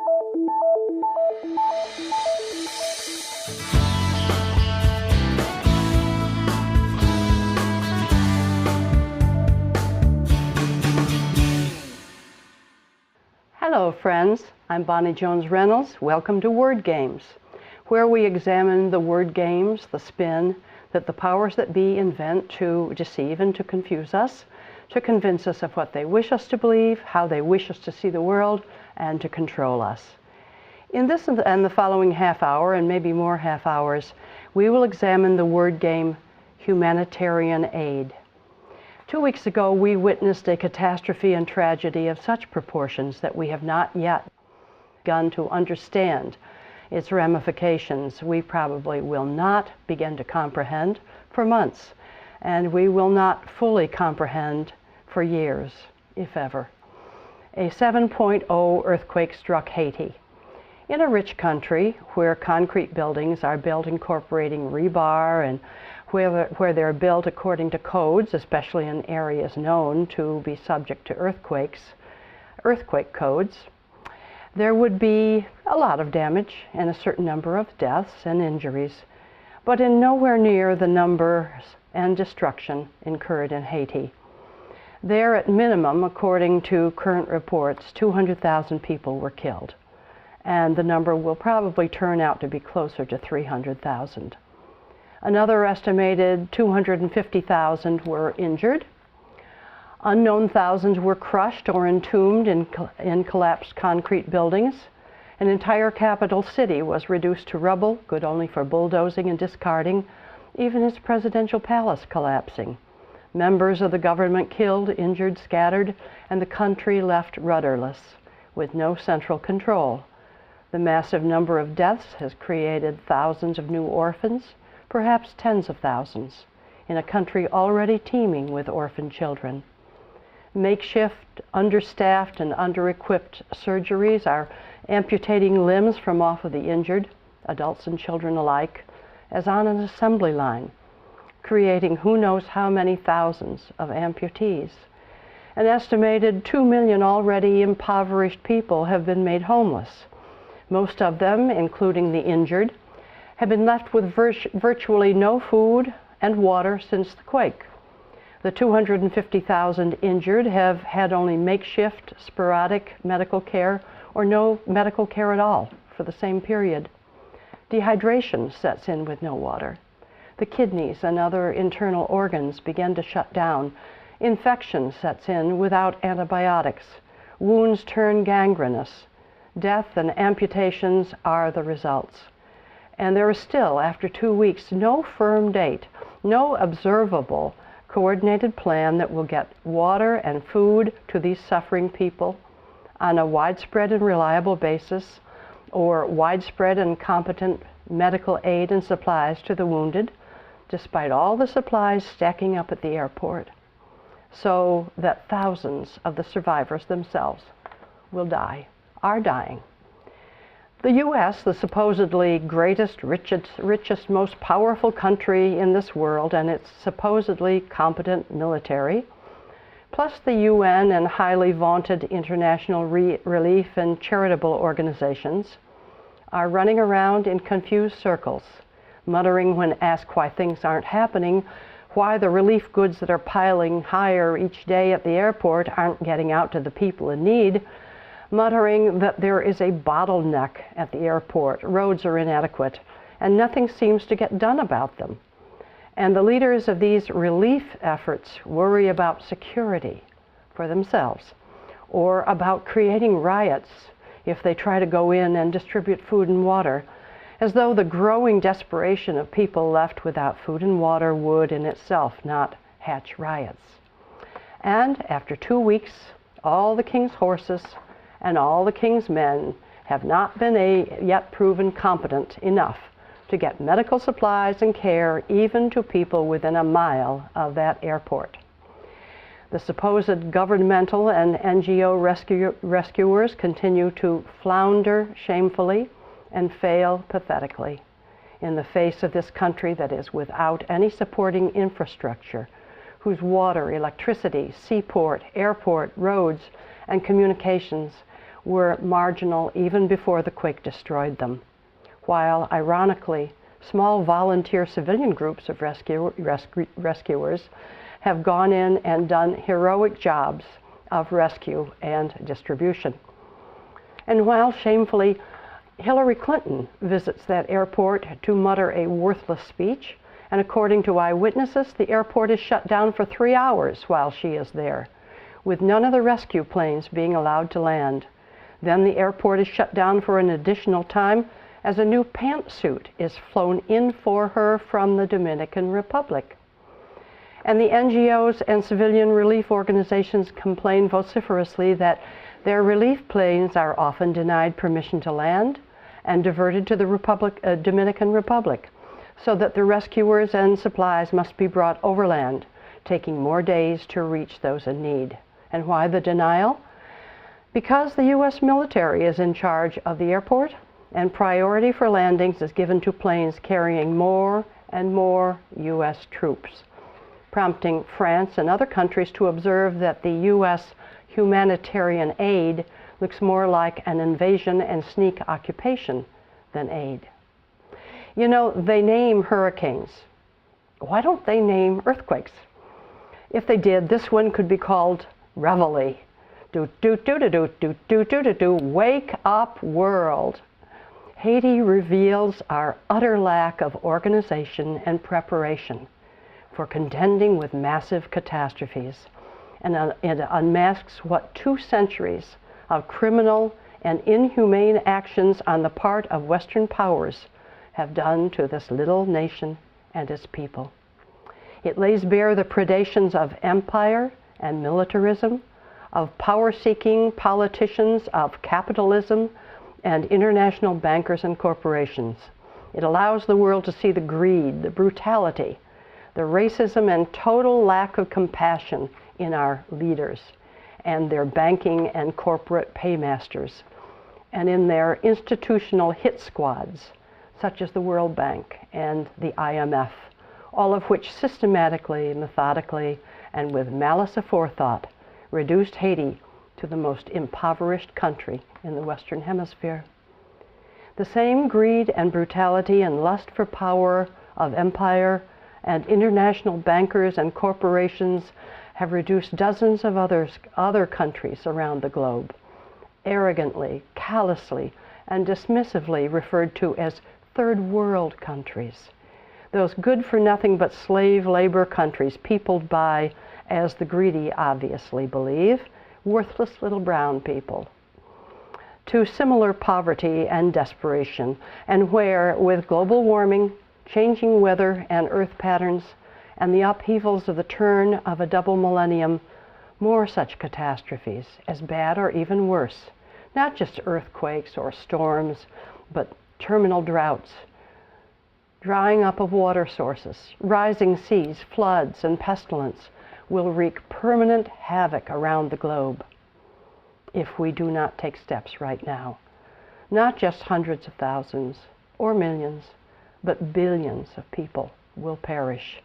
Hello friends, I'm Bonnie Jones Reynolds. Welcome to Word Games, where we examine the word games, the spin that the powers that be invent to deceive and to confuse us, to convince us of what they wish us to believe, how they wish us to see the world, and to control us. In this and the following half hour, and maybe more half hours, we will examine the word game humanitarian aid. 2 weeks ago, we witnessed a catastrophe and tragedy of such proportions that we have not yet begun to understand its ramifications. We probably will not begin to comprehend for months, and we will not fully comprehend for years, if ever. A 7.0 earthquake struck Haiti. In a rich country where concrete buildings are built incorporating rebar and where they're built according to codes, especially in areas known to be subject to earthquake codes, there would be a lot of damage and a certain number of deaths and injuries, but in nowhere near the numbers and destruction incurred in Haiti. There, at minimum, according to current reports, 200,000 people were killed, and the number will probably turn out to be closer to 300,000. Another estimated 250,000 were injured. Unknown thousands were crushed or entombed in collapsed concrete buildings. An entire capital city was reduced to rubble, good only for bulldozing and discarding, even its presidential palace collapsing. Members of the government killed, injured, scattered, and the country left rudderless, with no central control. The massive number of deaths has created thousands of new orphans, perhaps tens of thousands, in a country already teeming with orphan children. Makeshift, understaffed, and under-equipped surgeries are amputating limbs from off of the injured, adults and children alike, as on an assembly line, creating who knows how many thousands of amputees. An estimated 2 million already impoverished people have been made homeless. Most of them, including the injured, have been left with virtually no food and water since the quake. The 250,000 injured have had only makeshift, sporadic medical care or no medical care at all for the same period. Dehydration sets in with no water. The kidneys and other internal organs begin to shut down. Infection sets in without antibiotics. Wounds turn gangrenous. Death and amputations are the results. And there is still, after 2 weeks, no firm date, no observable, coordinated plan that will get water and food to these suffering people on a widespread and reliable basis, or widespread and competent medical aid and supplies to the wounded, despite all the supplies stacking up at the airport, so that thousands of the survivors themselves will die, are dying. The U.S., the supposedly greatest, richest, most powerful country in this world, and its supposedly competent military, plus the UN and highly vaunted international relief and charitable organizations, are running around in confused circles, muttering when asked why things aren't happening, why the relief goods that are piling higher each day at the airport aren't getting out to the people in need, muttering that there is a bottleneck at the airport, roads are inadequate, and nothing seems to get done about them. And the leaders of these relief efforts worry about security for themselves, or about creating riots if they try to go in and distribute food and water, as though the growing desperation of people left without food and water would in itself not hatch riots. And after 2 weeks, all the king's horses and all the king's men have not been yet proven competent enough to get medical supplies and care even to people within a mile of that airport. The supposed governmental and NGO rescuers continue to flounder shamefully and fail pathetically in the face of this country that is without any supporting infrastructure, whose water, electricity, seaport, airport, roads, and communications were marginal even before the quake destroyed them, while, ironically, small volunteer civilian groups of rescuers have gone in and done heroic jobs of rescue and distribution. And while shamefully Hillary Clinton visits that airport to mutter a worthless speech, and according to eyewitnesses, the airport is shut down for 3 hours while she is there, with none of the rescue planes being allowed to land. Then the airport is shut down for an additional time as a new pantsuit is flown in for her from the Dominican Republic. And the NGOs and civilian relief organizations complain vociferously that their relief planes are often denied permission to land and diverted to the Dominican Republic, so that the rescuers and supplies must be brought overland, taking more days to reach those in need. And why the denial? Because the U.S. military is in charge of the airport, and priority for landings is given to planes carrying more and more U.S. troops, prompting France and other countries to observe that the U.S. humanitarian aid looks more like an invasion and sneak occupation than aid. You know, they name hurricanes. Why don't they name earthquakes? If they did, this one could be called Reveille. Do-do-do-do-do-do-do-do-do. Wake up, world. Haiti reveals our utter lack of organization and preparation for contending with massive catastrophes, and it unmasks what 2 centuries of criminal and inhumane actions on the part of Western powers have done to this little nation and its people. It lays bare the predations of empire and militarism, of power-seeking politicians, of capitalism, and international bankers and corporations. It allows the world to see the greed, the brutality, the racism, and total lack of compassion in our leaders and their banking and corporate paymasters, and in their institutional hit squads, such as the World Bank and the IMF, all of which systematically, methodically, and with malice aforethought reduced Haiti to the most impoverished country in the Western Hemisphere. The same greed and brutality and lust for power of empire and international bankers and corporations have reduced dozens of other countries around the globe, arrogantly, callously, and dismissively referred to as third world countries. Those good for nothing but slave labor countries peopled by, as the greedy obviously believe, worthless little brown people. To similar poverty and desperation, and where, with global warming, changing weather and earth patterns, and the upheavals of the turn of a double millennium, more such catastrophes, as bad or even worse, not just earthquakes or storms, but terminal droughts, drying up of water sources, rising seas, floods, and pestilence will wreak permanent havoc around the globe if we do not take steps right now. Not just hundreds of thousands or millions, but billions of people will perish,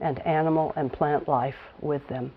and animal and plant life with them.